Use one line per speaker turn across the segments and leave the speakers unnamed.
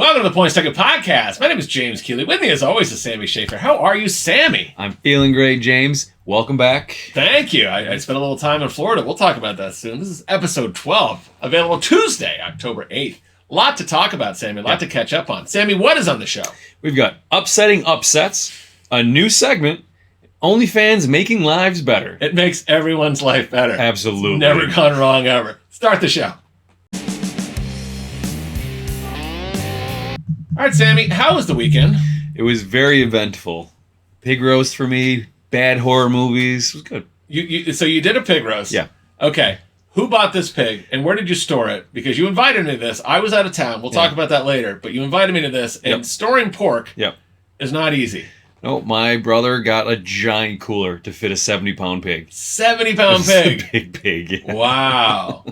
Welcome to the Points Taken Podcast. My name is James Keeley. With me, as always, is Sammy Schaefer. How are you, Sammy?
I'm feeling great, James. Welcome back.
Thank you. I spent a little time in Florida. We'll talk about that soon. This is episode 12, available Tuesday, October 8th. A lot to talk about, Sammy. A lot to catch up on. Sammy, what is on the show?
We've got upsetting upsets, a new segment, OnlyFans making lives better.
It makes everyone's life better.
Absolutely.
It's never gone wrong ever. Start the show. All right, Sammy, how was the weekend?
It was very eventful. Pig roast for me, bad horror movies. It was good.
So you did a pig roast?
Yeah.
Okay. Who bought this pig, and where did you store it? Because you invited me to this. I was out of town. We'll talk about that later. But you invited me to this, and storing pork is not easy.
No, my brother got a giant cooler to fit a 70-pound pig.
70-pound pig?
A big pig.
Wow.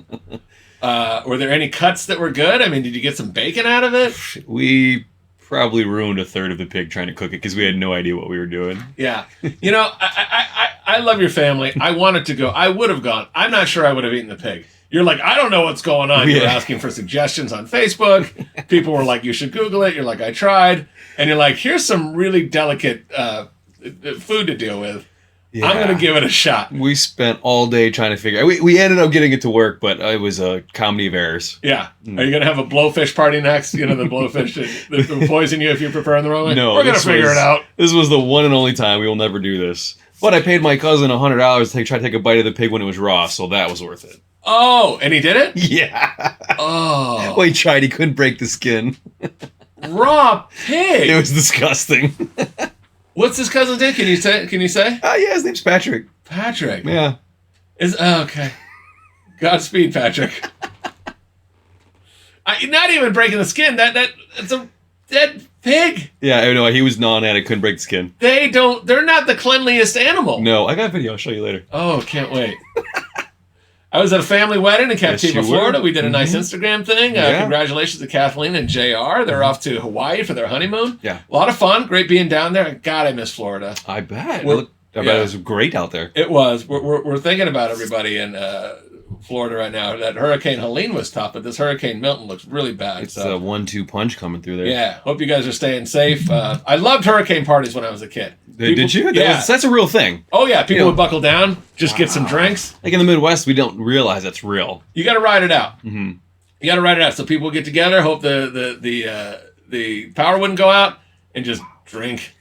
Were there any cuts that were good? I mean, did you get some bacon out of it?
We probably ruined a third of the pig trying to cook it because we had no idea what we were doing.
Yeah. You know, I love your family. I wanted to go. I would have gone. I'm not sure I would have eaten the pig. You're like, I don't know what's going on. You're asking for suggestions on Facebook. People were like, you should Google it. You're like, I tried. And you're like, here's some really delicate food to deal with. Yeah. I'm going to give it a shot.
We spent all day trying to figure out. We ended up getting it to work, but it was a comedy of errors.
Yeah. Are you going to have a blowfish party next? You know, the blowfish that will poison you if you're preparing the wrong way?
No.
We're going to figure it out.
This was the one and only time. We will never do this. But I paid my cousin $100 to try to take a bite of the pig when it was raw, so that was worth it.
Oh, and he did it?
Yeah.
Oh.
Well, he tried. He couldn't break the skin.
Raw pig.
It was disgusting.
What's his cousin's name? Can you say?
Oh, yeah, his name's Patrick.
Patrick.
Yeah.
Okay. Godspeed, Patrick. Not even breaking the skin. It's a dead pig.
Yeah, I know. He was gnawing at it. Couldn't break the skin.
They're not the cleanliest animal.
No, I got a video. I'll show you later.
Oh, can't wait. I was at a family wedding in Captiva, Florida. We did a nice Instagram thing. Congratulations to Kathleen and JR. They're off to Hawaii for their honeymoon. Yeah. A lot of fun. Great being down there. God, I miss Florida.
I bet. I bet it was great out there.
It was. We're thinking about everybody in Florida right now. That Hurricane Helene was tough, but this Hurricane Milton looks really bad.
It's a 1-2 punch coming through there.
Yeah. Hope you guys are staying safe. I loved hurricane parties when I was a kid.
Did you?
Yeah.
That's a real thing.
Oh, yeah. People would buckle down, just get some drinks.
Like in the Midwest, we don't realize that's real.
You got to ride it out.
Mm-hmm.
You got to ride it out. So people get together, hope the power wouldn't go out, and just drink.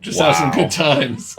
Just have some good times.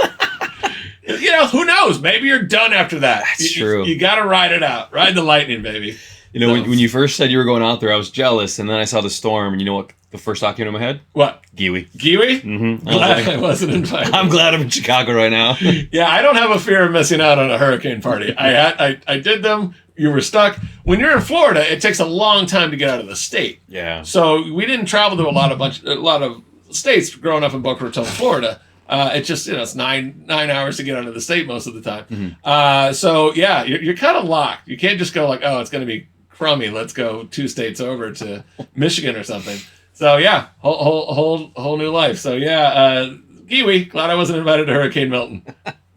You know, who knows? Maybe you're done after that.
That's true.
You got to ride it out. Ride the lightning, baby.
You know, when you first said you were going out there, I was jealous, and then I saw the storm, and you know what the first thought came to my head?
What?
Kiwi.
Kiwi?
Mm-hmm.
Glad I wasn't invited.
I'm glad I'm in Chicago right now.
Yeah, I don't have a fear of missing out on a hurricane party. I did them. You were stuck. When you're in Florida, it takes a long time to get out of the state.
Yeah.
So we didn't travel to a lot of states growing up in Boca Raton, Florida. It's just, it's nine hours to get out of the state most of the time. Mm-hmm. So yeah, you're kind of locked. You can't just go like, oh, it's going to be crummy. Let's go 2 states over to Michigan or something. So yeah, whole new life. So yeah, Kiwi, glad I wasn't invited to Hurricane Milton.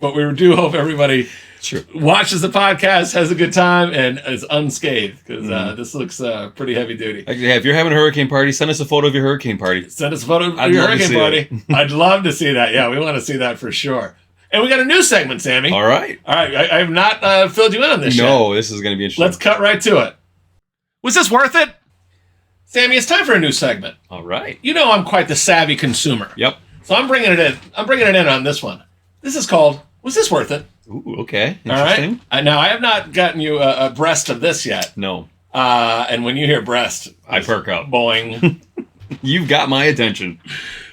But we do hope everybody watches the podcast, has a good time, and is unscathed, because this looks pretty heavy duty.
Yeah, if you're having a hurricane party, send us a photo of your hurricane party.
Send us a photo of your hurricane party. I'd love to see that. Yeah, we want to see that for sure. And we got a new segment, Sammy.
All right.
I have not filled you in on this yet.
No, this is going to be interesting.
Let's cut right to it. Was this worth it? Sammy, it's time for a new segment.
All right.
You know I'm quite the savvy consumer.
Yep.
So I'm bringing it in. I'm bringing it in on this one. This is called, Was This Worth It?
Ooh, okay.
Interesting. All right. Now, I have not gotten you a breast of this yet.
No.
And when you hear breast,
I perk up.
Boing.
You've got my attention.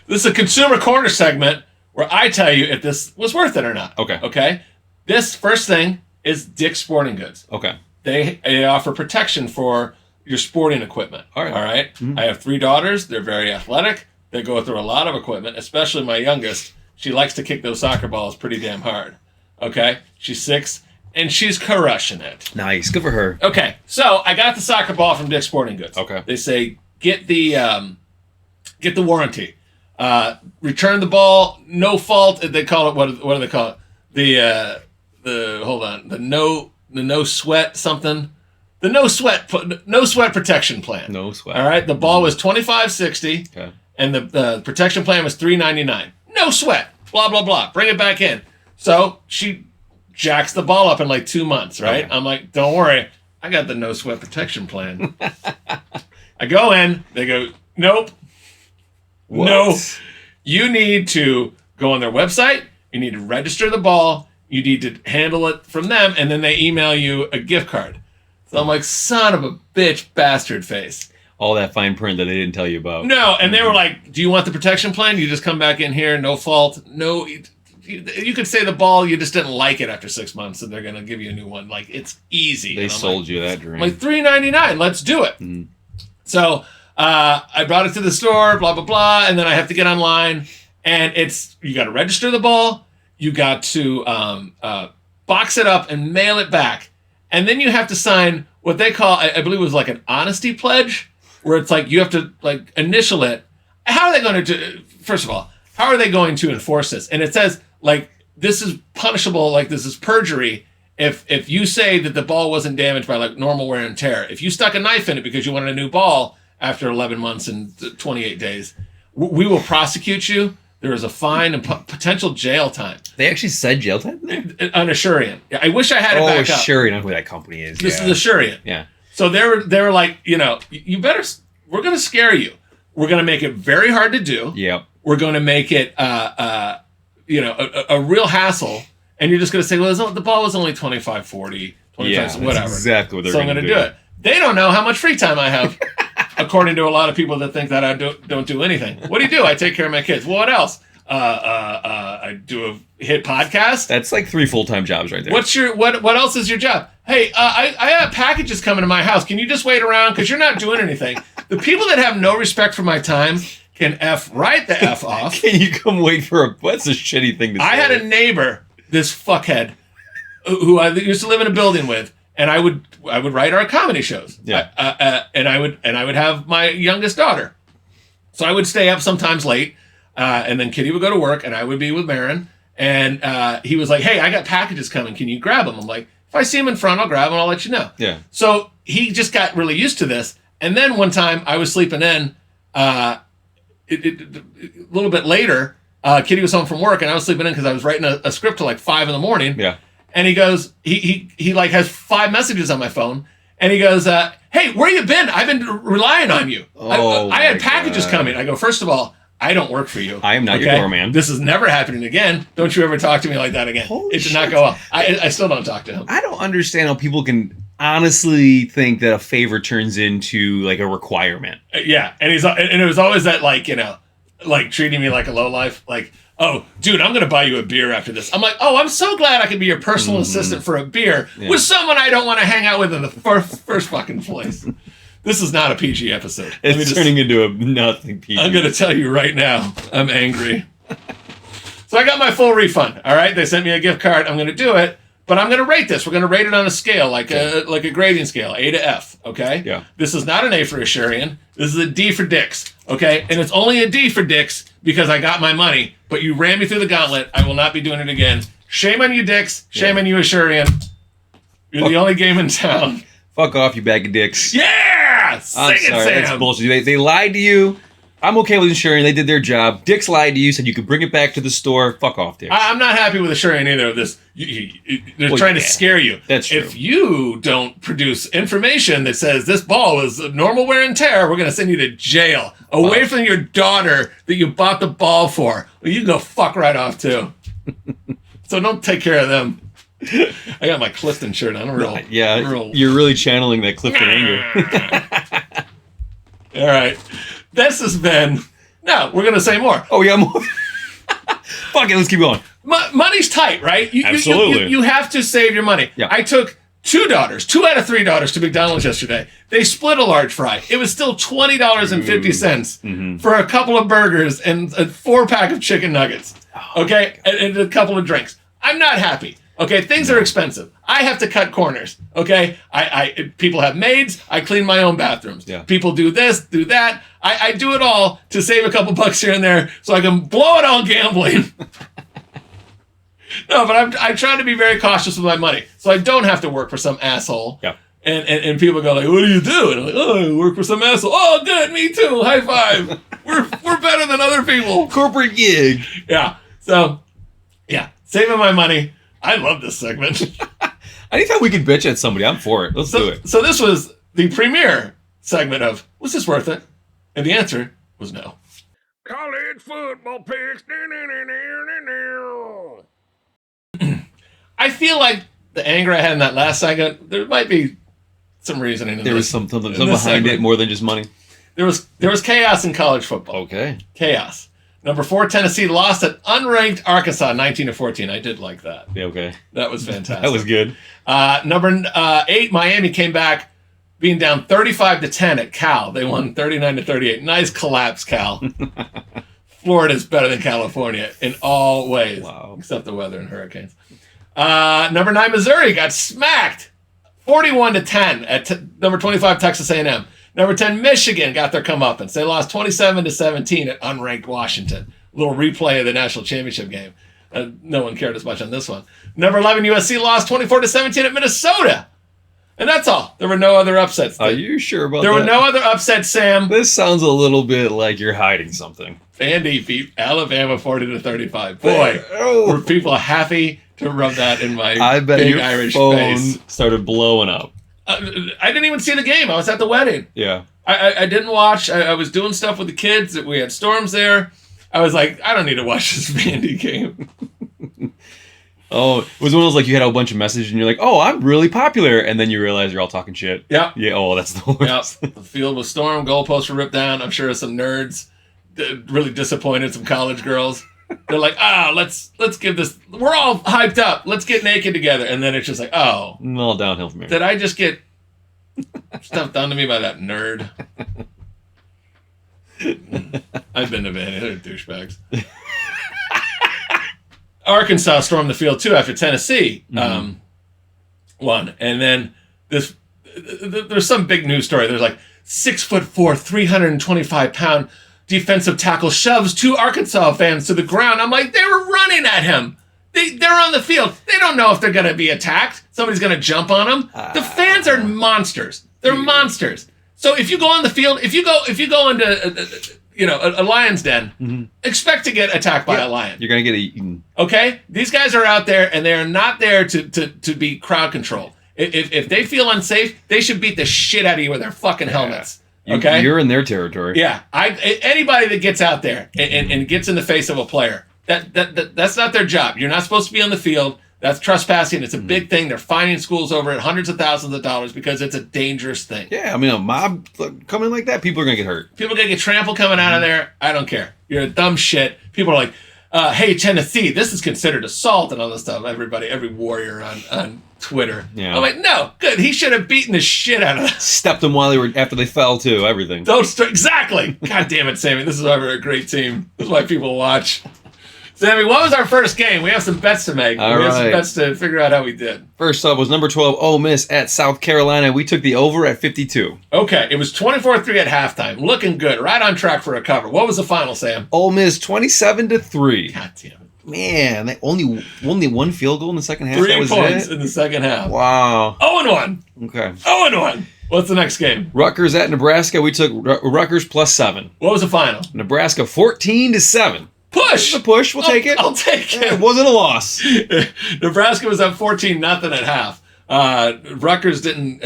This is a consumer corner segment where I tell you if this was worth it or not.
Okay.
Okay? This first thing is Dick's Sporting Goods.
Okay.
They offer protection for your sporting equipment.
All right.
All right? Mm-hmm. I have 3 daughters. They're very athletic. They go through a lot of equipment, especially my youngest. She likes to kick those soccer balls pretty damn hard. Okay? She's 6, and she's crushing it.
Nice. Good for her.
Okay. So I got the soccer ball from Dick's Sporting Goods.
Okay.
They say, get the warranty. Return the ball, no fault. They call it, what do they call it? The no sweat something. the no sweat protection plan.
No sweat.
All right, the ball was $25.60,
Okay.
and the protection plan was $3.99. No sweat. Blah blah blah. Bring it back in. So she jacks the ball up in like 2 months. Right.
Okay.
I'm like, don't worry, I got the no sweat protection plan. I go in. They go, nope.
What?
No. You need to go on their website. You need to register the ball. You need to handle it from them, and then they email you a gift card. So I'm like, son of a bitch, bastard face.
All that fine print that they didn't tell you about.
No, and they were like, do you want the protection plan? You just come back in here, no fault. No, you could say the ball, you just didn't like it after 6 months, and they're going to give you a new one. Like, it's easy.
They sold you that dream.
Like, $3.99, let's do it.
Mm-hmm.
So I brought it to the store, blah, blah, blah, and then I have to get online, and you got to register the ball. You got to box it up and mail it back. And then you have to sign what they call, I believe it was like an honesty pledge, where it's like you have to like initial it. How are they going to do, first of all, how are they going to enforce this? And it says like, this is punishable, like this is perjury. If you say that the ball wasn't damaged by like normal wear and tear, if you stuck a knife in it because you wanted a new ball after 11 months and 28 days, we will prosecute you. There is a fine and potential jail time.
They actually said jail time?
On Asurion. I wish I had it back up.
Sure, you know who that company is.
This is Asurion.
Yeah.
So they were like, you know, you better, we're going to scare you. We're going to make it very hard to do.
Yep.
We're going to make it, you know, a real hassle. And you're just going to say, well, the ball was only 25, 40, 25, whatever.
That's exactly what they're
going to do. So I'm going to do it. They don't know how much free time I have. According to a lot of people that think that I don't do anything. What do? I take care of my kids. Well, what else? I do a hit podcast.
That's like 3 full-time jobs right there.
What else is your job? Hey, I have packages coming to my house. Can you just wait around? Because you're not doing anything. The people that have no respect for my time can right the F off.
Can you come wait for what's a shitty thing to say?
I had a neighbor, this fuckhead, who I used to live in a building with. And I would write our comedy shows.
Yeah.
And I would have my youngest daughter. So I would stay up sometimes late, and then Kitty would go to work, and I would be with Marin. And he was like, "Hey, I got packages coming. Can you grab them?" I'm like, "If I see them in front, I'll grab them. I'll let you know."
Yeah.
So he just got really used to this. And then one time I was sleeping in. A little bit later, Kitty was home from work, and I was sleeping in because I was writing a script till like 5 a.m.
Yeah.
And he goes, he like has 5 messages on my phone. And he goes, hey, where you been? I've been relying on you. I had packages coming. I go, first of all, I don't work for you.
I am not your doorman.
This is never happening again. Don't you ever talk to me like that again.
Holy
it did not go well. I still don't talk to him.
I don't understand how people can honestly think that a favor turns into like a requirement.
Yeah. And it was always that like, you know, like treating me like a lowlife. Like, oh, dude, I'm going to buy you a beer after this. I'm like, oh, I'm so glad I could be your personal assistant for a beer with someone I don't want to hang out with in the first fucking place. This is not a PG episode.
It's turning into a nothing PG.
I'm going to tell you right now, I'm angry. So I got my full refund, all right? They sent me a gift card. I'm going to do it, but I'm going to rate this. We're going to rate it on a scale, like a grading scale, A to F, okay?
Yeah.
This is not an A for Asurion. This is a D for dicks, okay? And it's only a D for dicks because I got my money, but you ran me through the gauntlet. I will not be doing it again. Shame on you, dicks. Shame on you, Asurion. You're the only game in town.
Fuck off, you bag of dicks.
Yeah! Sing it, Sam!
That's bullshit. They lied to you. I'm okay with Asurion. They did their job. Dicks lied to you, said you could bring it back to the store. Fuck off, Dicks.
I'm not happy with Asurion either of this. They're trying to scare you.
That's true.
If you don't produce information that says this ball was normal wear and tear, we're going to send you to jail. Away from your daughter that you bought the ball for. Well, you can go fuck right off, too. So don't take care of them. I got my Clifton shirt on.
You're really channeling that Clifton anger.
All right. This has been... No, we're going to say more.
Oh, yeah, more. Fuck it, let's keep going.
Money's tight, right?
Absolutely.
You have to save your money.
Yeah.
I took 2 out of 3 daughters to McDonald's yesterday. They split a large fry. It was still $20.50 for a couple of burgers and a 4-pack of chicken nuggets. Okay? And a couple of drinks. I'm not happy. Okay, things are expensive. I have to cut corners. Okay, people have maids. I clean my own bathrooms.
Yeah.
People do this, do that. I do it all to save a couple bucks here and there, so I can blow it all gambling. No, but I try to be very cautious with my money, so I don't have to work for some asshole.
Yeah.
And people go like, what do you do? And I'm like, oh, I work for some asshole. Oh, good, me too. High five. We're better than other people.
Corporate gig.
Yeah. So, yeah, saving my money. I love this segment.
Anytime we can bitch at somebody, I'm for it. Let's do it.
So this was the premiere segment of, was this worth it? And the answer was no. College football picks. I feel like the anger I had in that last segment, there might be some reasoning in
There was something behind
segment.
it more than just money.
There was chaos in college football.
Okay.
Chaos. Number 4, Tennessee lost at unranked Arkansas 19-14. I did like that.
Yeah, okay.
That was fantastic.
That was good.
Number 8, Miami came back being down 35-10 at Cal. They won 39-38. Nice collapse, Cal. Florida's better than California in all ways.
Wow.
Except the weather and hurricanes. Number 9, Missouri got smacked 41-10 at number 25, Texas A&M. Number 10, Michigan got their comeuppance. They lost 27-17 at unranked Washington. A little replay of the national championship game. No one cared as much on this one. Number 11, USC lost 24-17 at Minnesota. And that's all. There were no other upsets.
Are you sure about that?
There were no other upsets, Sam.
This sounds a little bit like you're hiding something.
Vandy beat Alabama 40-35. Boy, were people happy to rub that in my
I bet
big
your
Irish
phone
face.
started blowing up.
I didn't even see the game. I was at the wedding.
Yeah.
I didn't watch. I was doing stuff with the kids. We had storms there. I was like, I don't need to watch this Vandy game.
Oh, it was one of those like you had a bunch of messages and you're like, oh, I'm really popular. And then you realize you're all talking shit.
Yeah.
Yeah. Oh, that's the worst.
Yep. The field was stormed. Goalposts were ripped down. I'm sure some nerds really disappointed some college girls. They're like, let's give this. We're all hyped up. Let's get naked together. And then it's just like, oh.
All downhill from here.
Did I just get stuff done to me by that nerd? I've been to Vandy. They're douchebags. Arkansas stormed the field too after Tennessee won, and then there's some big news story. There's like 6'4", 325-pound defensive tackle shoves 2 Arkansas fans to the ground. I'm like, they were running at him. They're on the field. They don't know if they're going to be attacked. Somebody's going to jump on them. The fans are monsters. They're monsters. So if you go on the field, if you go into a lion's den, expect to get attacked by a lion.
You're going to get eaten.
Okay? These guys are out there, and they are not there to be crowd control. If they feel unsafe, they should beat the shit out of you with their fucking helmets. Okay?
You're in their territory.
Yeah. Anybody that gets out there and gets in the face of a player, that's not their job. You're not supposed to be on the field. That's trespassing. It's a big thing. They're fining schools over it hundreds of thousands of dollars because it's a dangerous thing.
Yeah, I mean, a mob coming like that, people are going to get hurt.
People are going to get trampled coming out of there. I don't care. You're a dumb shit. People are like, hey, Tennessee, this is considered assault and all this stuff. Every warrior on Twitter. Yeah. I'm like, no, good. He should have beaten the shit out of them.
Stepped them after they fell, too. Everything.
Exactly. God damn it, Sammy. This is why we're a great team. This is why people watch. Sammy, what was our first game? We have some bets to make. We have some bets to figure out how we did.
First up was number 12, Ole Miss at South Carolina. We took the over at 52.
Okay, it was 24-3 at halftime. Looking good. Right on track for a cover. What was the final, Sam?
Ole Miss 27-3.
God damn it.
Man, they only one field goal in the second half.
3 points in the second half.
Wow.
0-1.
Okay.
0-1. What's the next game?
Rutgers at Nebraska. We took Rutgers +7.
What was the final?
Nebraska 14-7.
Push.
The push. We'll take it.
I'll take it.
It wasn't a loss.
Nebraska was up 14-0 at half. Rutgers didn't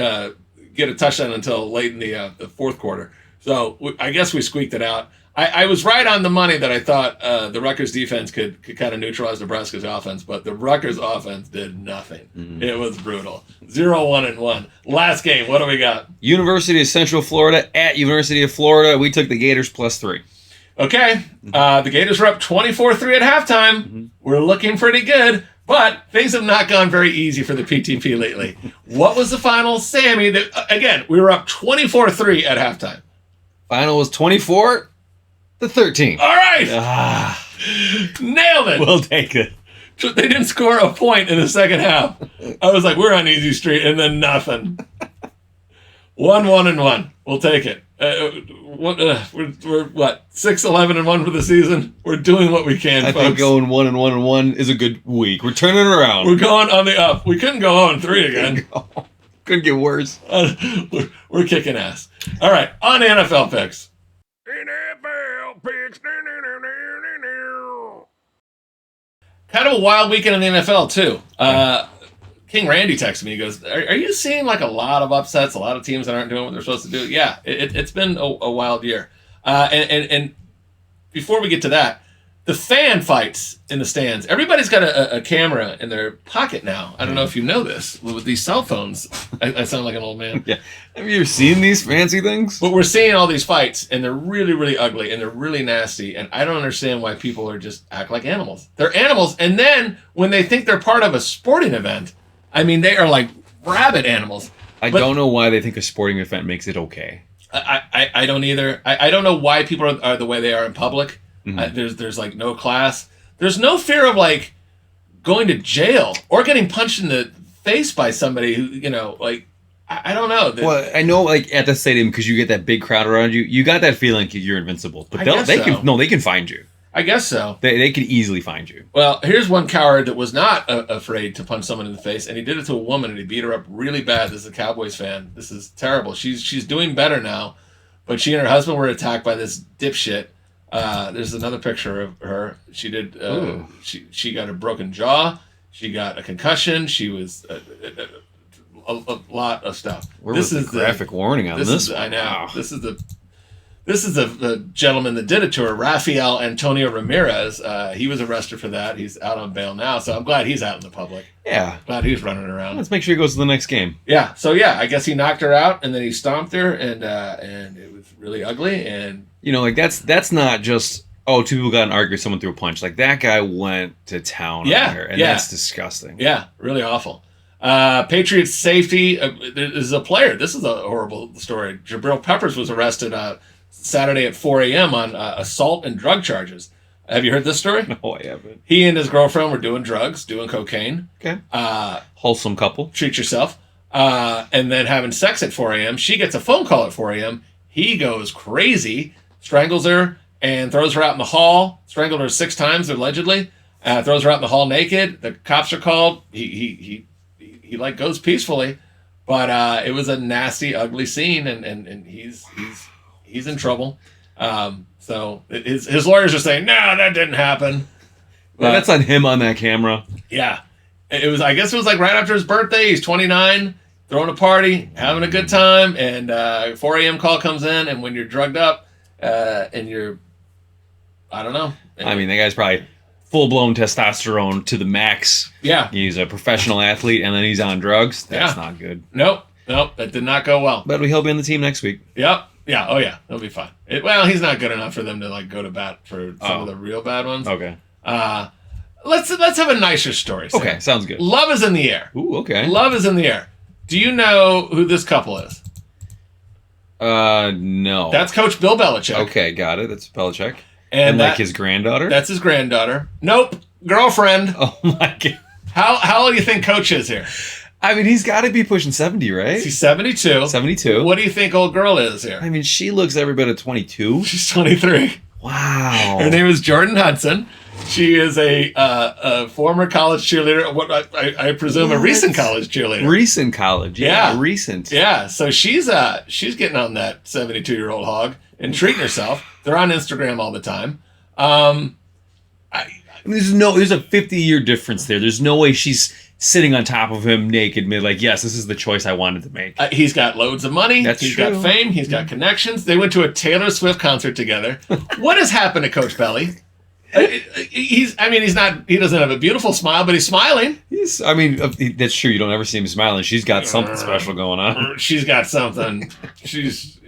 get a touchdown until late in the fourth quarter. So I guess we squeaked it out. I was right on the money that I thought the Rutgers defense could kind of neutralize Nebraska's offense, but the Rutgers offense did nothing. It was brutal. 0-1-1. Last game, what do we got?
University of Central Florida at University of Florida. We took the Gators +3.
Okay, the Gators were up 24-3 at halftime. We're looking pretty good, but things have not gone very easy for the PTP lately. What was the final, Sammy? Again, we were up 24-3 at halftime.
Final was 24-13.
All right. Nailed it.
We'll take it.
They didn't score a point in the second half. I was like, we're on easy street, and then nothing. 1-1-1. We'll take it. We're what, 6-11-1 for the season? We're doing what we can, folks.
I think going 1-1-1 is a good week. We're turning it around.
We're going on the up. We couldn't go 0-3 again.
Couldn't get worse.
We're kicking ass. All right, on NFL picks. Kind of a wild weekend in the NFL, too. King Randy texted me. He goes, are you seeing like a lot of upsets, a lot of teams that aren't doing what they're supposed to do? Yeah, it's been a wild year. And before we get to that, the fan fights in the stands. Everybody's got a camera in their pocket now. I don't know if you know this. With these cell phones, I sound like an old man.
Yeah. Have you ever seen these fancy things?
But we're seeing all these fights, and they're really, really ugly, and they're really nasty, and I don't understand why people are just act like animals. They're animals, and then when they think they're part of a sporting event, I mean, they are like rabid animals.
I don't know why they think a sporting event makes it okay.
I don't either. I don't know why people are the way they are in public.
Mm-hmm.
There's like no class. There's no fear of like going to jail or getting punched in the face by somebody who, like, I don't know.
Well, I know, like at the stadium, because you get that big crowd around you, you got that feeling like you're invincible. But they can find you.
I guess so.
They can easily find you.
Well, here's one coward that was not afraid to punch someone in the face, and he did it to a woman, and he beat her up really bad. This is a Cowboys fan. This is terrible. She's doing better now, but she and her husband were attacked by this dipshit. There's another picture of her. She did. She got a broken jaw. She got a concussion. She was a lot of stuff.
Where was the graphic warning on this?
I know. Wow. This is the gentleman that did it to her, Rafael Antonio Ramirez. He was arrested for that. He's out on bail now, so I'm glad he's out in the public.
Yeah.
Glad he's running around.
Let's make sure he goes to the next game.
Yeah. So, I guess he knocked her out, and then he stomped her, and it was really ugly. And
like that's not just, two people got in an argument, someone threw a punch. Like, that guy went to town on her, and that's disgusting.
Yeah, really awful. Patriots safety is a player. This is a horrible story. Jabril Peppers was arrested Saturday at 4 a.m. on assault and drug charges. Have you heard this story?
No, I haven't.
He and his girlfriend were doing drugs, doing cocaine.
Okay. Wholesome couple.
Treat yourself. And then having sex at 4 a.m. She gets a phone call at 4 a.m. He goes crazy, strangles her, and throws her out in the hall. Strangled her 6 times, allegedly. Throws her out in the hall naked. The cops are called. He like goes peacefully, but it was a nasty, ugly scene, and he's in trouble. So his lawyers are saying, no, that didn't happen.
But that's on him on that camera.
Yeah. I guess it was like right after his birthday. He's 29, throwing a party, having a good time, and 4 a.m. call comes in, and when you're drugged up, and you're, I don't know.
I mean, the guy's probably full-blown testosterone to the max.
Yeah.
He's a professional athlete, and then he's on drugs. That's not good.
Nope, that did not go well.
But he'll be on the team next week.
Yep. Yeah, oh yeah, he'll be fine. He's not good enough for them to like go to bat for some of the real bad ones.
Okay.
Let's have a nicer story. Sam.
Okay, sounds good.
Love is in the air.
Ooh, okay.
Love is in the air. Do you know who this couple is?
No.
That's Coach Bill Belichick.
Okay, got it. That's Belichick.
And
like his granddaughter?
That's his granddaughter. Nope, girlfriend.
Oh my god.
How old do you think Coach is here?
I mean, he's got to be pushing 70, right?
She's 72.
72.
What do you think old girl is here?
I mean, she looks every bit of 22.
She's 23.
Wow.
Her name is Jordan Hudson. She is a former college cheerleader. What I presume a recent college cheerleader.
Recent college, yeah. Recent.
Yeah. So she's getting on that 72-year-old hog and treating herself. They're on Instagram all the time. I
mean, there's a 50-year difference there. There's no way she's sitting on top of him naked, like, yes, this is the choice I wanted to make.
He's got loads of money. He's got fame. He's got connections. They went to a Taylor Swift concert together. What has happened to Coach Belly? He doesn't have a beautiful smile, but he's smiling.
That's true. You don't ever see him smiling. She's got something special going on.
She's got something. He's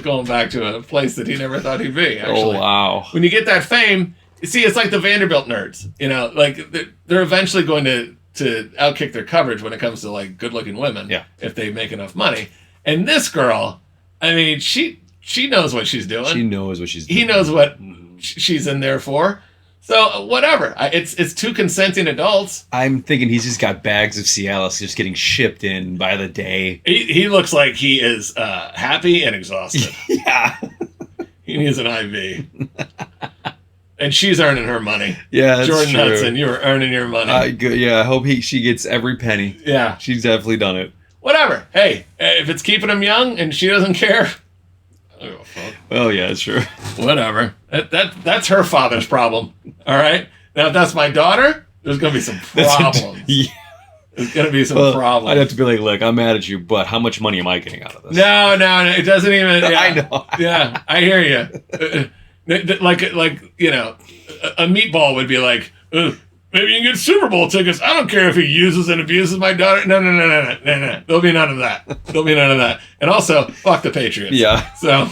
going back to a place that he never thought he'd be, actually.
Oh, wow.
When you get that fame, you see, it's like the Vanderbilt nerds. Like they're eventually going to outkick their coverage when it comes to like good-looking women.
Yeah.
If they make enough money. And this girl, I mean, she knows what she's doing.
She knows what she's doing.
He knows what she's in there for. So whatever. It's 2 consenting adults.
I'm thinking he's just got bags of Cialis just getting shipped in by the day.
He looks like he is happy and exhausted.
Yeah.
He needs an IV. And she's earning her money.
Yeah, that's
Jordan
true.
Hudson, you were earning your money.
I hope she gets every penny.
Yeah.
She's definitely done it.
whatever. Hey, if it's keeping him young and she doesn't care, I don't give a fuck.
Well, yeah, that's true.
Whatever. That's her father's problem. All right. Now, if that's my daughter, there's gonna be some problems.
Yeah.
There's gonna be some problems.
I'd have to be like, look, I'm mad at you, but how much money am I getting out of this?
No, it doesn't even. Yeah,
I know.
Yeah, I hear you. Like you know, a meatball would be like, maybe you can get Super Bowl tickets. I don't care if he uses and abuses my daughter. No. There'll be none of that. And also, fuck the Patriots.
Yeah.
So,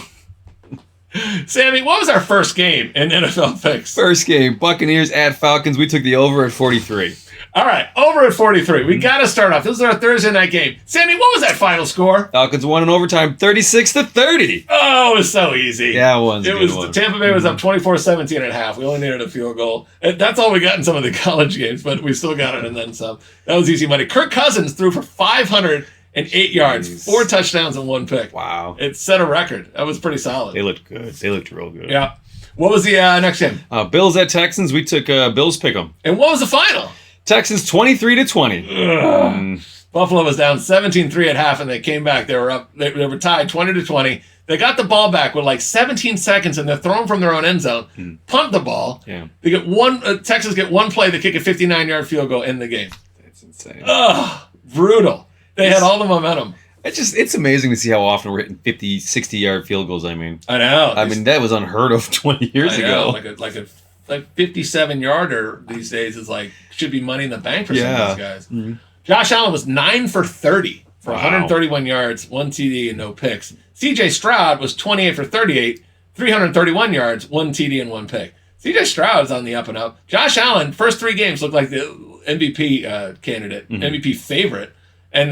Sammy, what was our first game in NFL picks?
First game, Buccaneers at Falcons. We took the over at 43.
All right, over at 43. We got to start off. This is our Thursday night game. Sammy, what was that final score?
Falcons won in overtime, 36-30.
Oh, it was so easy.
Yeah, it was.
Tampa Bay was up 24-17 at half. We only needed a field goal. That's all we got in some of the college games, but we still got it and then some. That was easy money. Kirk Cousins threw for 508 yards, 4 touchdowns and 1 pick.
Wow.
It set a record. That was pretty solid.
They looked good. They looked real good.
Yeah. What was the next game?
Bills at Texans. We took Bills pick'em.
And what was the final?
Texans 23-20.
Buffalo was down 17-3 at half, and they came back. They were up. They were tied 20-20. They got the ball back with like 17 seconds, and they're thrown from their own end zone. Punt the ball.
Yeah.
They get one. Texas get one play. They kick a 59-yard field goal in the game.
That's insane.
Ugh, brutal. They had all the momentum.
It's amazing to see how often we're hitting 50, 60-yard field goals. I mean,
I
mean that was unheard of 20 years ago.
Like a 57-yarder these days is like should be money in the bank for some of these guys. Mm-hmm. Josh Allen was 9 for 30 for 131 yards, 1 TD and no picks. CJ Stroud was 28 for 38, 331 yards, 1 TD and 1 pick. CJ Stroud is on the up and up. Josh Allen, first 3 games looked like the MVP candidate, MVP favorite, and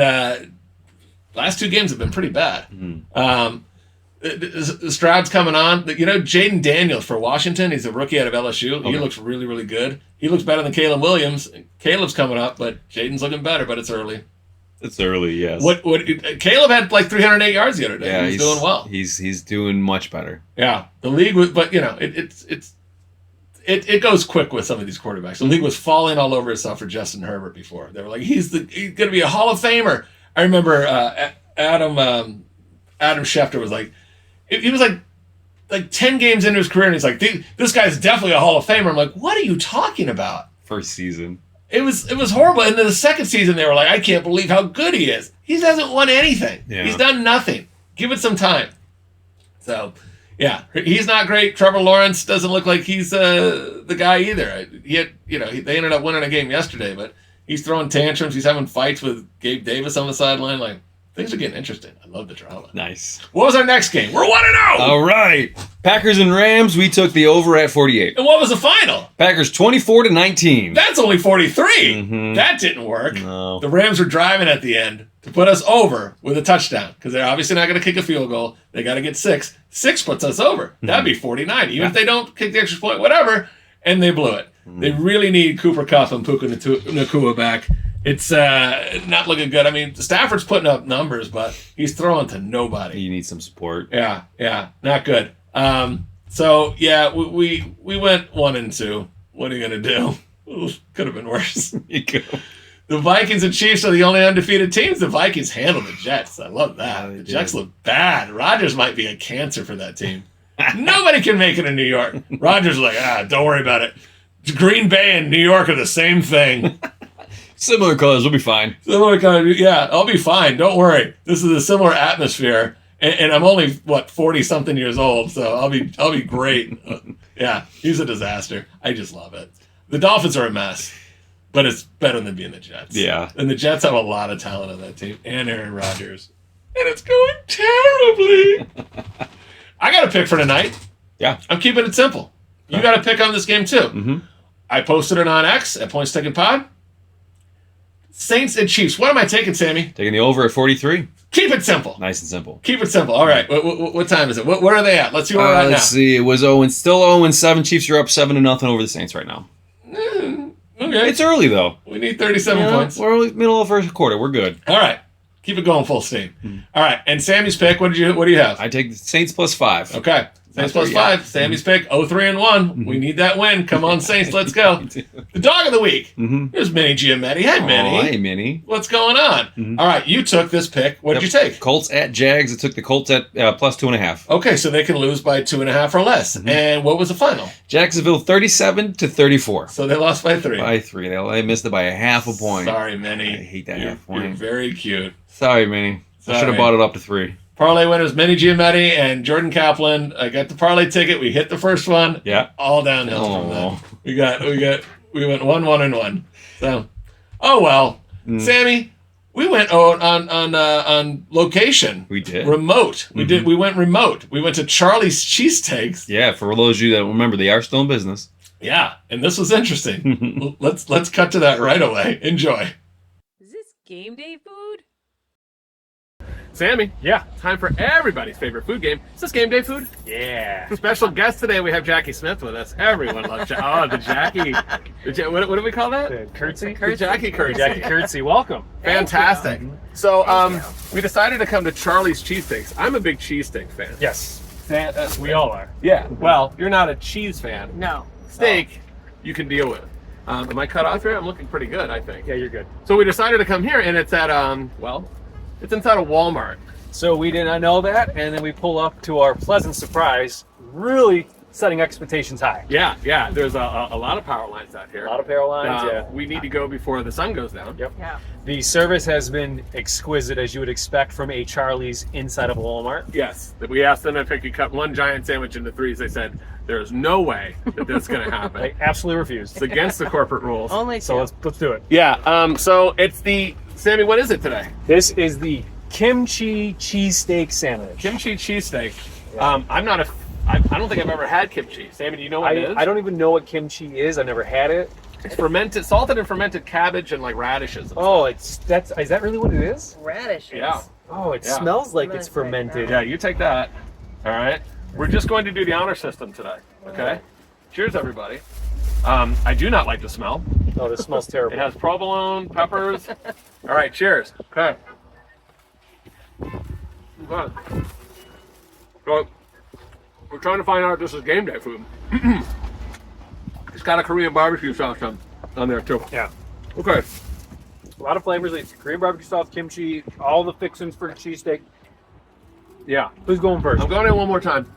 last 2 games have been pretty bad. Stroud's coming on. You know, Jaden Daniels for Washington. He's a rookie out of LSU. Okay. He looks really, really good. He looks better than Caleb Williams. Caleb's coming up, but Jaden's looking better, but it's early.
It's early, yes.
What Caleb had like 308 yards the other day.
Yeah,
he's doing well.
He's doing much better.
Yeah. The league was, but you know, it goes quick with some of these quarterbacks. The league was falling all over itself for Justin Herbert before. They were like, he's going to be a Hall of Famer. I remember Adam Schefter was like, he was like 10 games into his career, and he's like, this guy's definitely a Hall of Famer. I'm like, what are you talking about?
First season.
It was horrible. And then the second season, they were like, I can't believe how good he is. He hasn't won anything. Yeah. He's done nothing. Give it some time. So, yeah, he's not great. Trevor Lawrence doesn't look like he's the guy either. They ended up winning a game yesterday, but he's throwing tantrums. He's having fights with Gabe Davis on the sideline. Like, things are getting interesting. I love the drama.
Nice.
What was our next game? We're 1-0.
All right. Packers and Rams, we took the over at 48.
And what was the final?
Packers 24-19.
That's only 43.
Mm-hmm.
That didn't work.
No.
The Rams were driving at the end to put us over with a touchdown because they're obviously not going to kick a field goal. They got to get 6. 6 puts us over. That'd be 49. Even if they don't kick the extra point, whatever. And they blew it. They really need Cooper Kupp and Puka Nacua back. It's not looking good. I mean, Stafford's putting up numbers, but he's throwing to nobody.
You need some support.
Yeah, not good. So yeah, we went 1-2. What are you gonna do? Could have been worse. The Vikings and Chiefs are the only undefeated teams. The Vikings handle the Jets. I love that. The Jets look bad. Rodgers might be a cancer for that team. Nobody can make it in New York. Rodgers is like, don't worry about it. Green Bay and New York are the same thing.
Similar colors, we'll be fine.
Similar colors, yeah, I'll be fine. Don't worry. This is a similar atmosphere, and I'm only 40-something years old, so I'll be great. Yeah, he's a disaster. I just love it. The Dolphins are a mess, but it's better than being the Jets.
Yeah,
and the Jets have a lot of talent on that team, and Aaron Rodgers, and it's going terribly. I got a pick for tonight.
Yeah,
I'm keeping it simple. You got a pick on this game too.
Mm-hmm.
I posted it on X at Points Taken Pod. Saints and Chiefs. What am I taking, Sammy?
Taking the over at 43.
Keep it simple.
Nice and simple.
Keep it simple. All right. What time is it? Where are they at? Let's see where we're at now.
Let's see. It was still 0-7. Chiefs are up 7-0 over the Saints right now.
Okay.
It's early though.
We need 37 points.
We're middle of first quarter. We're good.
All right. Keep it going full steam. All right. And Sammy's pick. What do you have?
I take the Saints +5.
Okay. Saints plus 5. Sammy's pick, 0-3-1. We need that win. Come on, Saints, let's go. The dog of the week. Here's Minnie Giametti. Hey, Minnie.
Oh, hey, Minnie.
What's going on? All right, you took this pick. What did you take?
Colts at Jags. I took the Colts at plus 2.5.
Okay, so they can lose by 2.5 or less. And what was the final?
Jacksonville 37-34.
So they lost by 3.
By 3. They missed it by a half a point.
Sorry, Minnie.
I hate that half point.
You're very cute.
Sorry, Minnie. I should have bought it up to 3.
Parlay winners, Minnie Giametti and Jordan Kaplan. I got the parlay ticket. We hit the first one.
Yeah.
All downhill from that. We went 1-1-1. So, oh well. Sammy, we went on location.
We did.
Remote. We went remote. We went to Charlie's Cheesesteaks.
Yeah, for those of you that remember, they are still in business.
Yeah, and this was interesting. Let's cut to that right away. Enjoy.
Is this game day food?
Sammy,
Yeah.
time for everybody's favorite food game. Is this game day food?
Yeah.
Special guest today, we have Jackie Smith with us. Everyone loves Jackie. Oh, the Jackie. What do we call that?
The curtsy?
The Jackie curtsy.
Jackie curtsy, welcome.
Fantastic. So we decided to come to Charlie's Cheesesteaks. I'm a big cheesesteak fan.
Yes. We all are.
Yeah. Well, you're not a cheese fan.
No.
Steak, you can deal with. Am I cut off here? I'm looking pretty good, I think.
Yeah, you're good.
So we decided to come here, and it's at, it's inside a Walmart.
So we did not know that, and then we pull up to our pleasant surprise, really setting expectations high.
Yeah. There's a lot of power lines out here.
A lot of power lines, yeah.
We need to go before the sun goes down.
Yep.
Yeah.
The service has been exquisite, as you would expect from a Charlie's inside of a Walmart.
Yes. We asked them if they could cut one giant sandwich into 3s. They said, there's no way that that's going to happen.
They absolutely refused.
It's against the corporate rules.
Only
So
two.
let's do it.
Yeah. So it's Sammy, what is it today?
This is the kimchi cheesesteak sandwich.
Kimchi cheesesteak. I don't think I've ever had kimchi. Sammy, do you know what it is?
I don't even know what kimchi is. I've never had it.
It's salted and fermented cabbage and like radishes. And
Oh, is that really what it is?
Radishes.
Yeah.
Oh, it
Yeah.
smells like
I'm
it's
gonna take
fermented.
Yeah, you take that. All right. We're just going to do the honor system today. Okay. Cheers, everybody. I do not like the smell.
Oh, this smells
It
terrible.
has provolone, peppers. All right, cheers. Okay. So, we're trying to find out if this is game day food. It's got a Korean barbecue sauce on there, too.
Yeah.
Okay.
A lot of flavors. It's Korean barbecue sauce, kimchi, all the fixings for the cheesesteak.
Yeah.
Who's going first?
I'm going in one more time.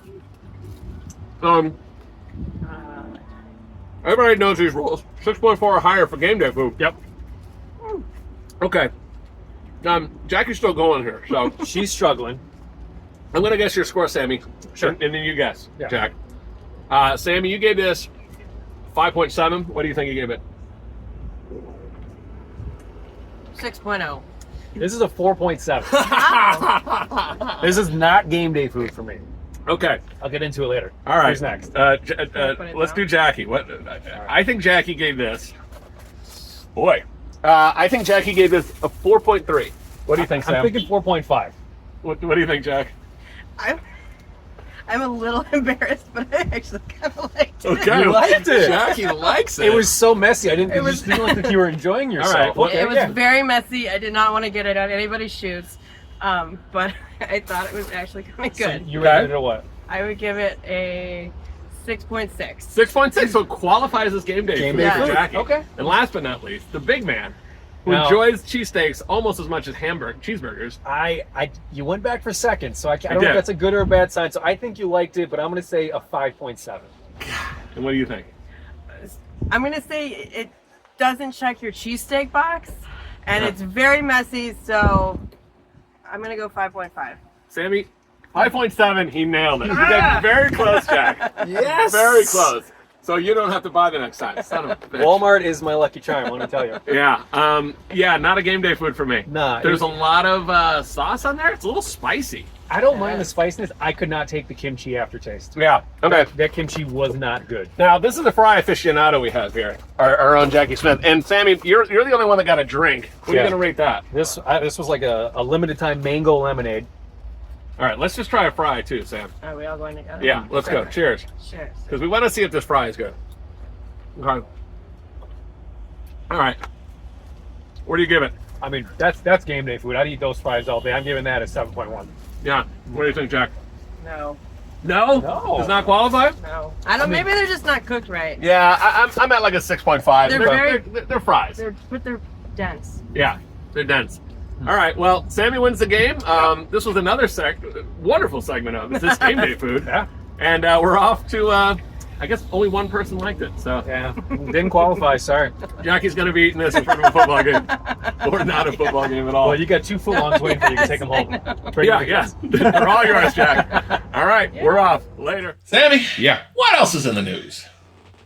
Everybody knows these rules. 6.4 or higher for game day food.
Yep.
Okay. Jackie's still going here, so
She's struggling.
I'm going to guess your score, Sammy.
Sure.
And then you guess,
Yeah.
Jack. Sammy, you gave this 5.7. What do you think you gave it?
6.0.
This is a 4.7. This is not game day food for me.
Okay.
I'll get into it later.
All right.
Who's next?
Let's do Jackie. I think Jackie gave this. Boy. I think Jackie gave this a 4.3. What do you think, Sam?
I'm thinking 4.5.
What do you think, Jack?
I'm a little embarrassed, but I actually kind of liked it.
Okay.
You liked it.
Jackie likes it.
It was so messy. I didn't.
It
It
was-
just didn't look like you were enjoying yourself.
right, well,
Okay,
It was
yeah.
very messy. I did not want to get it on anybody's shoots, but I thought it was actually kind of
So
good.
you rated it a what?
I would give it a 6.6.
6.6, so it qualifies as game day
Game
food
day
for
food.
Jackie.
Okay.
And last but not least, the big man who
Now-
enjoys cheesesteaks almost as much as cheeseburgers.
You went back for seconds, so I don't know
did.
if that's a good or a bad sign. So I think you liked it, but I'm going to say a 5.7.
And what do you think?
I'm going to say it doesn't check your cheesesteak box, and it's very messy, so I'm going to go 5.5.
Sammy, 5.7, he nailed it. You got very close, Jack.
Yes.
Very close. So you don't have to buy the next time. Son of a bitch.
Walmart is my lucky charm. Let me tell you.
Yeah. Not a game day food for me.
Nah,
There's a lot of sauce on there. It's a little spicy.
I don't mind the spiciness. I could not take the kimchi aftertaste.
Yeah. Okay.
That kimchi was not good.
Now, this is the fry aficionado we have here, our own Jackie Smith. And Sammy, you're the only one that got a drink. What are
Yeah.
you going to rate that?
This was like a limited time mango lemonade.
All right, let's just try a fry too, Sam.
Are we all going together?
Yeah, let's go. Cheers.
Cheers.
Because we want to see if this fry is good. Okay. All right. What do you give it?
I mean, that's game day food. I'd eat those fries all day. I'm giving that a 7.1.
Yeah. What do you think, Jack?
No.
No?
No.
Does not qualify?
No. I don't. Maybe they're just not cooked right.
Yeah, I'm at like a 6.5.
They're
They're fries.
They're dense.
Yeah, they're dense. All right, well, Sammy wins the game. This was another wonderful segment of this game day food.
Yeah.
And we're off to, I guess only one person liked it. So
Yeah. Didn't qualify, sorry.
Jackie's going to be eating this in front of a football game. Or not a football game at all.
Well, you got 2 footlongs waiting for you to take them home.
Yeah. They're all yours, Jack. All right, we're off. Later. Sammy,
Yeah.
what else is in the news?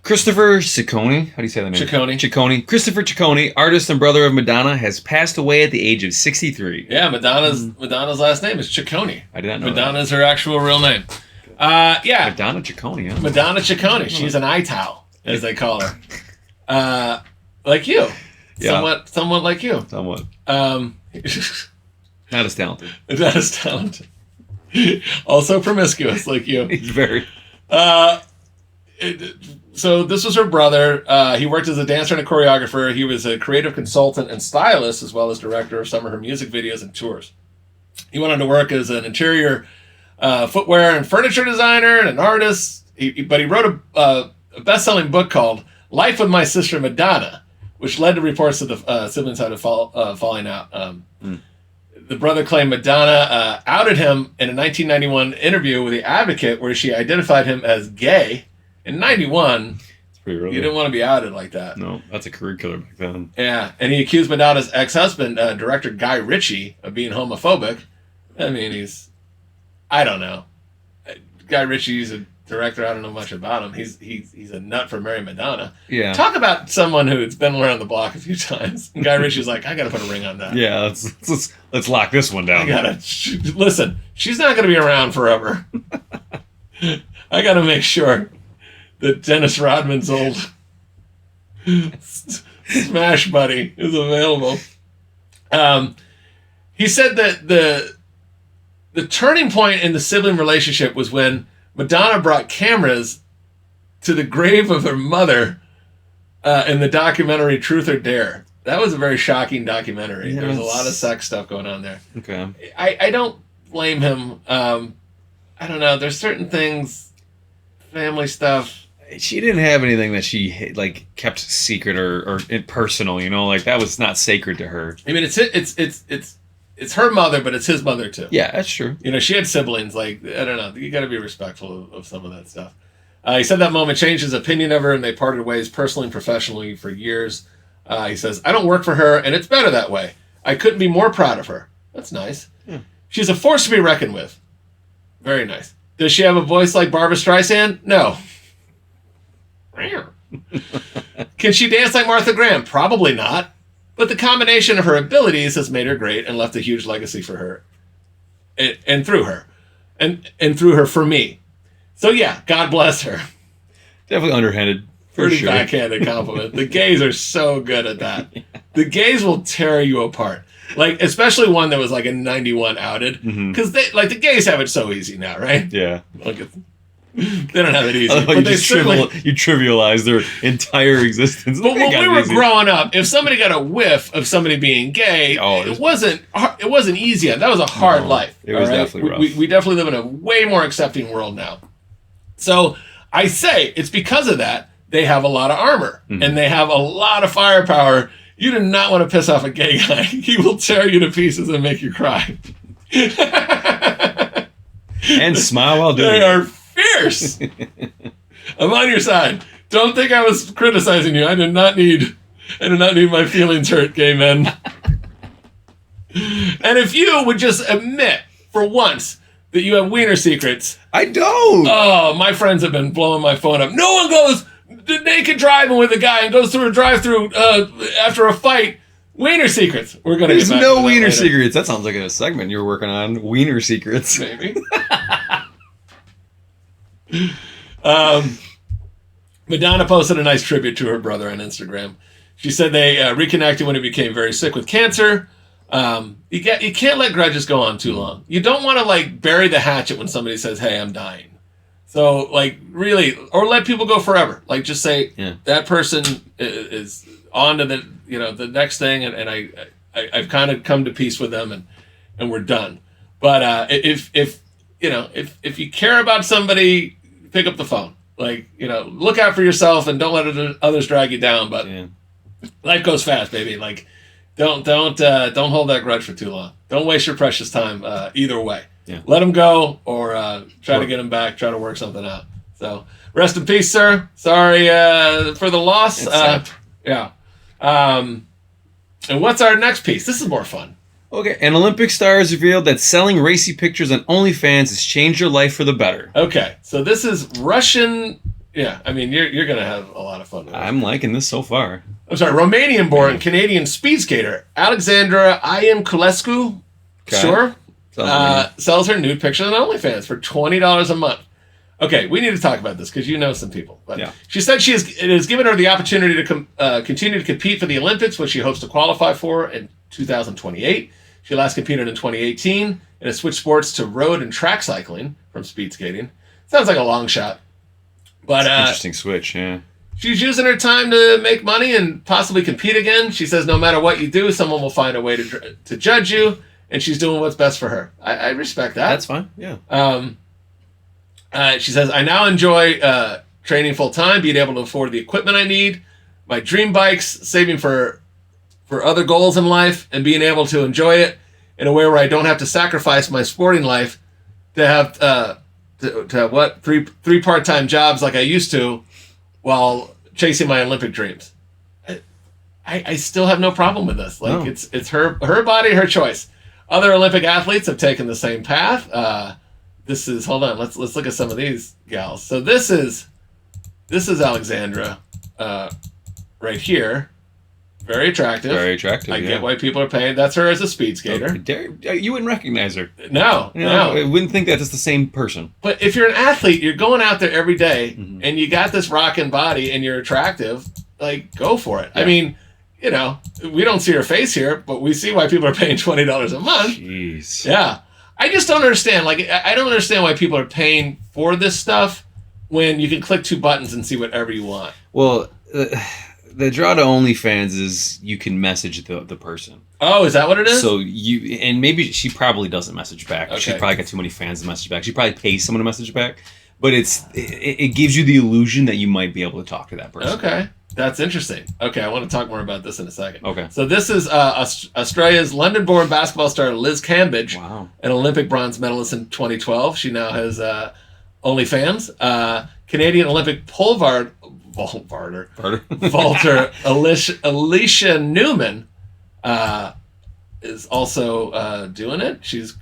Christopher Ciccone, how do you say that name?
Ciccone.
Christopher Ciccone, artist and brother of Madonna, has passed away at the age of 63.
Yeah, Madonna's last name is Ciccone.
I did not know
Madonna is her actual real name. Yeah.
Madonna Ciccone, huh?
Madonna Ciccone. She's an ital, as they call her. Like you.
Yeah.
Somewhat like you.
Somewhat.
Not
Not as talented.
as talented. Also promiscuous, like you.
He's very...
So this was her brother. He worked as a dancer and a choreographer. He was a creative consultant and stylist, as well as director of some of her music videos and tours. He went on to work as an interior footwear and furniture designer and an artist. But he wrote a best-selling book called Life with My Sister Madonna, which led to reports that the siblings had a falling out. The brother claimed Madonna outed him in a 1991 interview with The Advocate, where she identified him as gay. In 91,
It's pretty early.
you didn't want to be outed like that.
No, that's a career killer back then.
Yeah, and he accused Madonna's ex-husband, director Guy Ritchie, of being homophobic. I mean, I don't know. Guy Ritchie's a director. I don't know much about him. He's a nut for marrying Madonna.
Yeah.
Talk about someone who's been around the block a few times. And Guy Ritchie's like, I got to put a ring on that.
Yeah, let's lock this one down.
Listen, she's not going to be around forever. I got to make sure that Dennis Rodman's old smash buddy is available. He said that the turning point in the sibling relationship was when Madonna brought cameras to the grave of her mother in the documentary Truth or Dare. That was a very shocking documentary.
Yes.
There was a lot of sex stuff going on there.
Okay.
I don't blame him. I don't know. There's certain things, family stuff.
She didn't have anything that she like kept secret or personal, you know, like that was not sacred to her.
I mean, it's her mother, but it's his mother too.
Yeah, that's true.
You know, she had siblings. Like, I don't know. You got to be respectful of some of that stuff. He said that moment changed his opinion of her, and they parted ways personally and professionally for years. He says, I don't work for her, and it's better that way. I couldn't be more proud of her. That's nice.
Yeah.
She's a force to be reckoned with. Very nice. Does she have a voice like Barbra Streisand? No. Can she dance like Martha Graham? Probably not. But the combination of her abilities has made her great and left a huge legacy for her. And through her. And through her for me. So yeah, God bless her.
Definitely underhanded. For
Pretty
sure.
backhanded compliment. The gays are so good at that. The gays will tear you apart. Like, especially one that was like in 91 outed. Because they like the gays have it so easy now, right?
Yeah.
Like they don't have it easy.
But you trivialize their entire existence.
But when we were growing up, if somebody got a whiff of somebody being gay, it wasn't easy. That was a hard life.
It was definitely rough.
We definitely live in a way more accepting world now. So I say it's because of that they have a lot of armor and they have a lot of firepower. You do not want to piss off a gay guy. He will tear you to pieces and make you cry.
And smile while doing
They
it.
are fierce. I'm on your side. Don't think I was criticizing you. I did not need my feelings hurt, gay men. And if you would just admit for once that you have Weener Secrets.
I don't.
Oh, my friends have been blowing my phone up. No one goes naked driving with a guy and goes through a drive-through after a fight. Weener Secrets. We're gonna.
There's
get back
no
to that
Weener
later.
Secrets. That sounds like a segment you're working on. Weener Secrets.
Maybe. Madonna posted a nice tribute to her brother on Instagram. She said they reconnected when he became very sick with cancer. You can't let grudges go on too long. You don't want to like bury the hatchet when somebody says, "Hey, I'm dying." So like really, or let people go forever. Like just say that person is on to the next thing, and I've kind of come to peace with them, and we're done. But if if you care about somebody, pick up the phone. Like, look out for yourself and don't let others drag you down. But life goes fast, baby. Like, don't hold that grudge for too long. Don't waste your precious time either way.
Yeah.
Let them go or try to get them back. Try to work something out. So rest in peace, sir. Sorry for the loss. Yeah. And what's our next piece? This is more fun.
Okay, an Olympic star has revealed that selling racy pictures on OnlyFans has changed your life for the better.
Okay, so this is Russian. Yeah, I mean, you're going to have a lot of fun with this.
I'm liking this so far.
I'm sorry, Romanian-born Canadian speed skater Alexandra Ianculescu, sure, sells her nude pictures on OnlyFans for $20 a month. Okay, we need to talk about this because you know some people. But she said it has given her the opportunity to continue to compete for the Olympics, which she hopes to qualify for in 2028. She last competed in 2018 and has switched sports to road and track cycling from speed skating. Sounds like a long shot. But
interesting switch, yeah.
She's using her time to make money and possibly compete again. She says no matter what you do, someone will find a way to judge you, and she's doing what's best for her. I respect that.
That's fine, yeah.
She says, I now enjoy training full-time, being able to afford the equipment I need, my dream bikes, saving for other goals in life, and being able to enjoy it in a way where I don't have to sacrifice my sporting life to have to have three part-time jobs like I used to while chasing my Olympic dreams. I still have no problem with this. Like it's her body, her choice. Other Olympic athletes have taken the same path. Hold on, let's look at some of these gals. So this is Alexandra right here. Very attractive.
Very attractive.
I get why people are paying. That's her as a speed skater.
You wouldn't recognize her.
No.
I wouldn't think that it's the same person.
But if you're an athlete, you're going out there every day, and you got this rocking body, and you're attractive. Like, go for it. Yeah. I mean, we don't see her face here, but we see why people are paying $20 a month.
Jeez.
Yeah. I just don't understand. Like, I don't understand why people are paying for this stuff when you can click two buttons and see whatever you want.
Well, the draw to OnlyFans is you can message the person.
Oh, is that what it is?
So and maybe she probably doesn't message back. Okay. She probably got too many fans to message back. She probably pays someone to message back. But it gives you the illusion that you might be able to talk to that person.
Okay. That's interesting. Okay, I want to talk more about this in a second.
Okay.
So this is Australia's London-born basketball star Liz Cambridge, an Olympic bronze medalist in 2012. She now has OnlyFans. Canadian Olympic pole vaulter Alicia Newman is also doing it. She's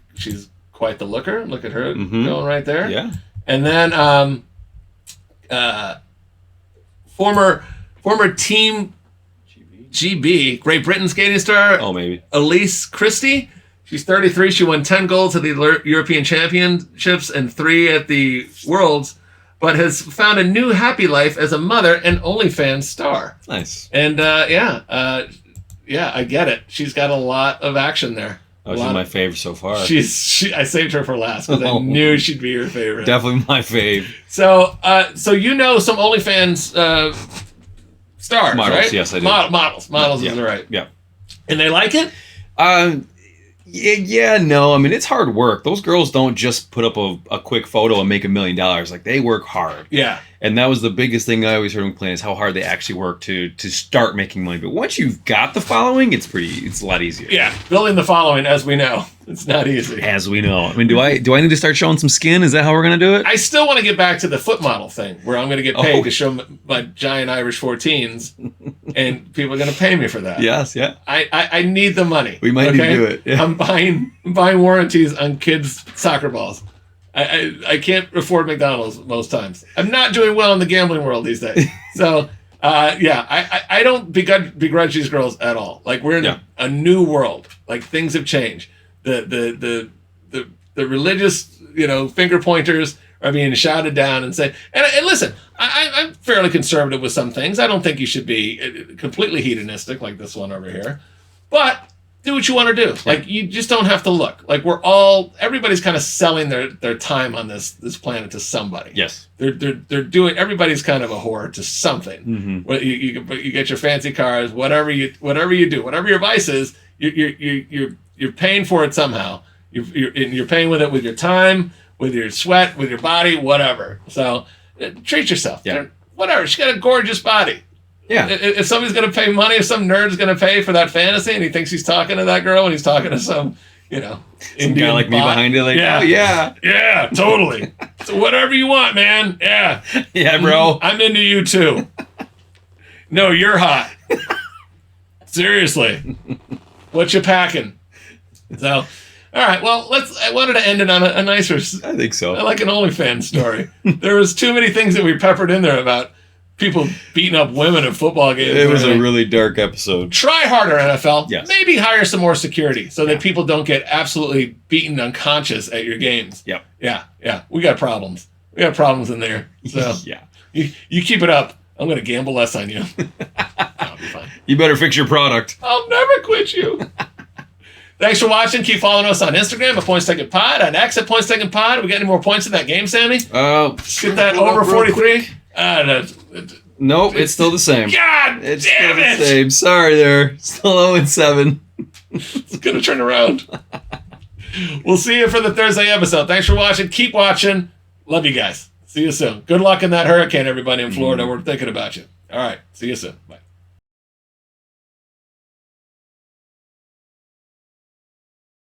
quite the looker. Look at her going right there.
Yeah.
And then former Team GB, Great Britain skating star.
Oh, maybe.
Elise Christie. She's 33. She won 10 golds at the European Championships and 3 at the Worlds, but has found a new happy life as a mother and OnlyFans star.
Nice.
And I get it. She's got a lot of action there.
Oh, she's my favorite so far.
I saved her for last because I knew she'd be your favorite.
Definitely my fave.
So some OnlyFans stars,
models,
right?
Yes, I do.
Models is right.
Yeah.
And they like it?
No. I mean, it's hard work. Those girls don't just put up a quick photo and make $1 million. Like, they work hard.
Yeah.
And that was the biggest thing I always heard them complain is how hard they actually work to start making money. But once you've got the following, it's a lot easier.
Yeah. Building the following, as we know, it's not easy.
As we know. I mean, do I need to start showing some skin? Is that how we're going to do it?
I still want to get back to the foot model thing where I'm going to get paid to show my giant Irish 14s and people are going to pay me for that.
Yes, yeah.
I need the money.
We might need to do it. Yeah.
I'm buying warranties on kids' soccer balls. I can't afford McDonald's most times. I'm not doing well in the gambling world these days. So, I don't begrudge these girls at all. Like, we're in a new world. Like, things have changed. The religious, finger pointers are being shouted down and said, and listen, I'm fairly conservative with some things. I don't think you should be completely hedonistic like this one over here. But do what you want to do. Like, you just don't have to look. Like, everybody's kind of selling their time on this planet to somebody.
Yes.
They're doing, everybody's kind of a whore to something. Mm-hmm. You get your fancy cars, whatever you do, whatever your vice is, you're paying for it somehow. You're paying with it with your time, with your sweat, with your body, whatever. So treat yourself.
Yeah.
Whatever. She's got a gorgeous body.
Yeah.
If somebody's going to pay money, if some nerd's going to pay for that fantasy and he thinks he's talking to that girl and he's talking to some,
Some
Indian
guy like me
bot.
behind it, like,
Yeah.
oh, yeah.
Yeah, totally. So whatever you want, man. Yeah.
Yeah, bro.
I'm into you too. No, you're hot. Seriously. What you packing? So, all right. Well, I wanted to end it on a nicer.
I think so.
I like an OnlyFans story. There was too many things that we peppered in there about people beating up women at football games.
It was a really dark episode.
Try harder, NFL.
Yes.
Maybe hire some more security so that people don't get absolutely beaten unconscious at your games.
Yep.
Yeah. We got problems. We got problems in there. So
Yeah.
you keep it up. I'm going to gamble less on you. I'll be fine.
You better fix your product.
I'll never quit you. Thanks for watching. Keep following us on Instagram at Points Taken Pod, on X at Points Taken Pod. We got any more points in that game, Sammy? Get that over 43?
Nope, it's still the same.
God
It's
damn
still
it!
the same. Sorry there. Still 0-7.
It's going to turn around. We'll see you for the Thursday episode. Thanks for watching. Keep watching. Love you guys. See you soon. Good luck in that hurricane, everybody in Florida. We're thinking about you. All right. See you soon. Bye.